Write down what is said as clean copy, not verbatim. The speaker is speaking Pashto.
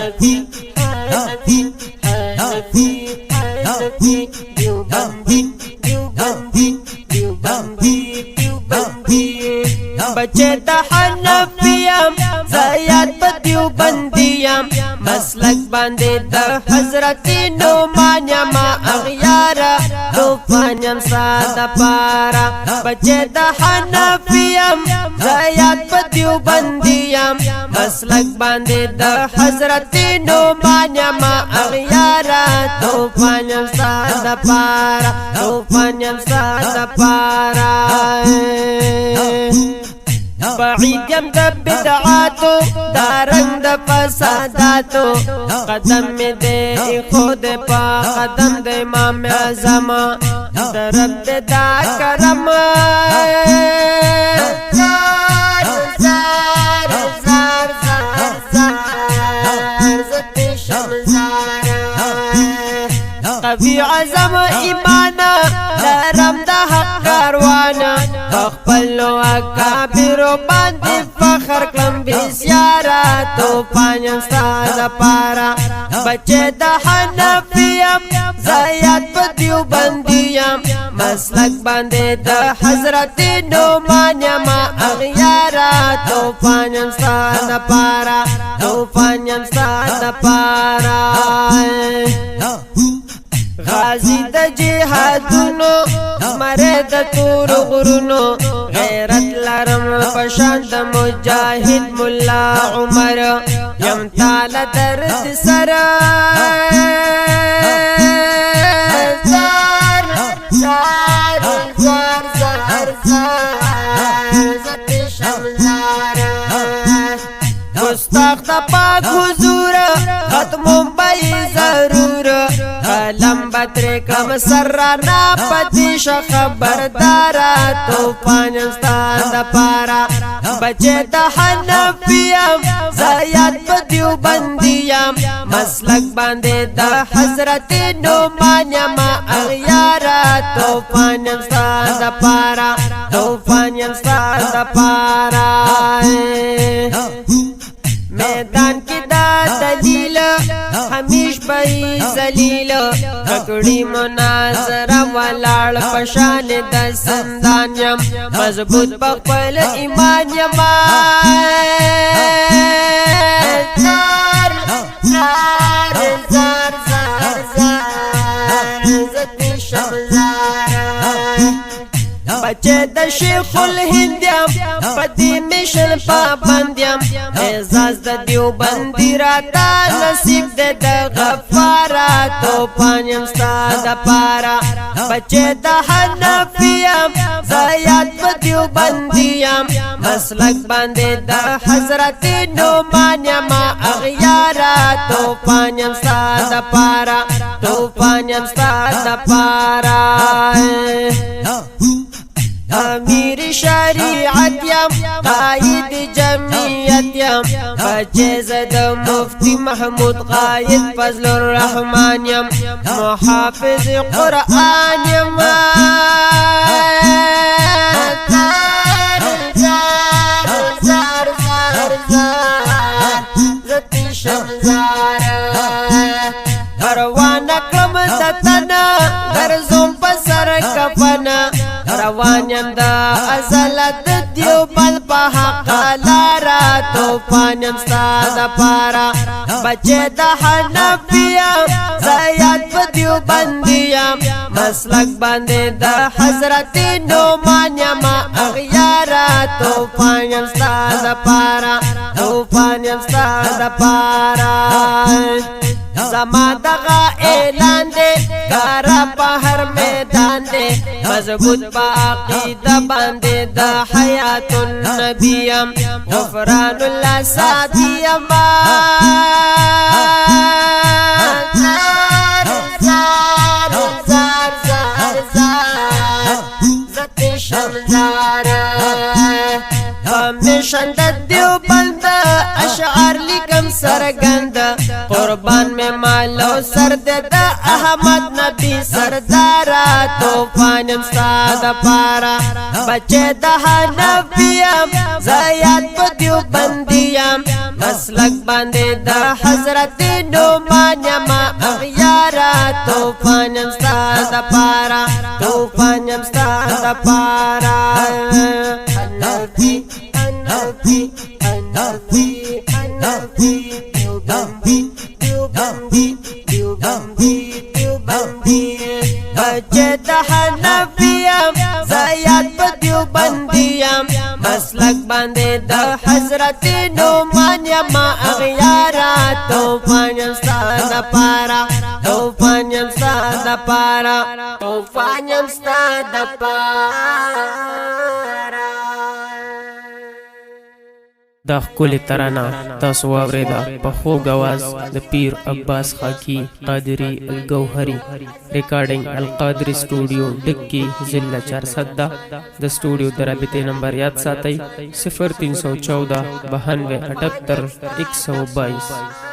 حنفی حنفی حنفی حنفی دیوبندی دیوبندی دیوبندی دیوبندی بچه دا حنفیم زیاد پا دیوبندیم مسلک باندې د حضرت نعمان یم اغیارا طوفانیم ساده پارا بچه د حنفیم زیاد په دیوبندیم مسلک باندې د حضرت نعمان یم اغیارا طوفانیم ساده پارا طوفانیم ساده پارا بعید یم د بدعاتو دارنګ د فساداتو قدم می دې خود پا قدم د امام اعظم د رب د دا کرم زار زار زار زار زار زت شمزار قوی عظم ایمانا لرم د حق کاروانا خپل اکابر باندې فخر کلم بسیارا طوفانیم ساده پارا بچه د حنفیم زیاد په دیوبندیم مسلک باندې د حضرت نعمان یم اغیارا طوفانیم ساده پارا طوفانیم ساده پارا غازی د جهادونو زمره د تور غرونو غیرت لرم پشان د مجاهد مولا عمر یم تعالی درد سرا زار زار زار زار زار زت شمزارا مستاق د پاک حضور ختم بی ضرور قلم بطر کم سرانا پتیش خبردارا طوفانیم ساده پارا بچه د حنفیم زیاد په دیوبندیم مسلک باندې د حضرت نعمان یم اغیارا طوفانیم ساده پارا طوفانیم ساده پارا میدان کی دا دلیل ہمیش بئی زلیل ککڑی مناظرہ ولاړ پشان د سندان یم مضبوط بخپل ایمان یم زار زار زار زار زار زت شمزارا بچه د شیخ الهند یم پدی مشل پابند یم اعزاز د دیوبندی راتا نصیب د غفارا طوفانیم ساده پارا بچه د حنفیم زیاد په دیوبندیم مسلک باندې د حضرت نعمان یم اغیارا طوفانیم ساده پارا طوفانیم ساده پارا امیر شریعت یم قائد جمعیت یم بچه زد مفتی محمود قائد فضل الرحمن یم محافظ قرآن یم زار زار زار زار زار زت شمزارا روان کلم دتنا درزم پسر کفنا روان یم د ازلت دیوبند په حق لارا طوفانیم ساده پارا بچه د حنفیم زیاد په دیوبندیم مسلک باندې د حضرت نعمان یم اغیارا طوفانیم ساده پارا طوفانیم ساده پارا زما دغه اعلان دے کارا په هر میدان دے مضبوط با عقیده باندې د حیات النبیم غفران الله ساتیم زار زار زار زار زار زت شمزارا همیشن د دیوبند اشعار لیکم غم سرگند قربان میں مالو سرد دا احمد نبی سردارا توفان امستاد پارا بچے دہا نبیم زیاد بدیو بندیم مسلک باندے دا حضرت نعمان یما اغیارا توفان امستاد پارا توفان امستاد پارا انفی انفی انفی انفی دیوبندی دیوبندی دیوبندی دیوبندی بچے دہا نبیم زیاد دیوبندیم مسلک باندے دا حضرت نعمان یما اغیارا توفان امستاد پارا توفان امستاد پارا توفان امستاد پارا دا ښکلې ترانه تاسو واورېده په خوږ اواز د پیر عباس خاکي قادري الګوهري ریکارډینګ القادري سټوډیو ډکي ضلع 410 د سټوډیو د رابطې نمبر یاد ساتئ 0314 92 78 122